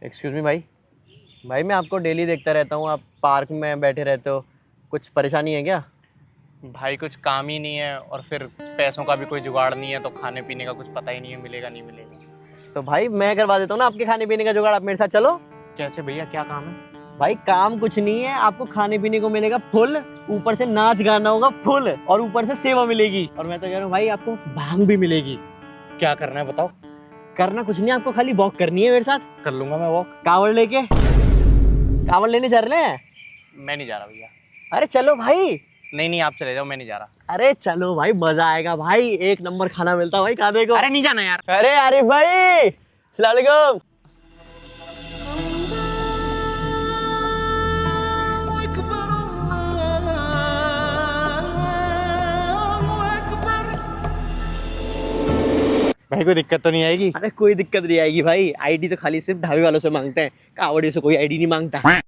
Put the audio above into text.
Excuse me भाई। भाई मैं आपको डेली देखता रहता हूँ, आप पार्क में बैठे रहते हो, कुछ परेशानी है क्या? भाई कुछ काम ही नहीं है और फिर पैसों का भी कोई जुगाड़ नहीं है, तो खाने पीने का कुछ पता ही नहीं है मिलेगा नहीं मिलेगा। तो भाई मैं करवा देता हूँ ना आपके खाने पीने का जुगाड़, आप मेरे साथ चलो। कैसे भैया, क्या काम है? भाई काम कुछ नहीं है, आपको खाने पीने को मिलेगा फुल, ऊपर से नाच गाना होगा फुल, और ऊपर से सेवा मिलेगी, और मैं तो कह रहा हूँ भाई आपको भांग भी मिलेगी। क्या करना है बताओ। करना कुछ नहीं, आपको खाली वॉक करनी है मेरे साथ। कर लूंगा मैं वॉक। कावड़ लेके, कावड़ लेने जा रहे हैं? मैं नहीं जा रहा भैया। अरे चलो भाई। नहीं नहीं, आप चले जाओ, मैं नहीं जा रहा। अरे चलो भाई, मजा आएगा भाई, एक नंबर खाना मिलता है भाई खाने को। अरे नहीं जाना यार। अरे आरिफ भाई, अस्सलाम वालेकुम। भाई कोई दिक्कत तो नहीं आएगी? अरे कोई दिक्कत नहीं आएगी भाई, आईडी तो खाली सिर्फ ढाबे वालों से मांगते हैं, कावड़ियों से कोई आईडी नहीं मांगता।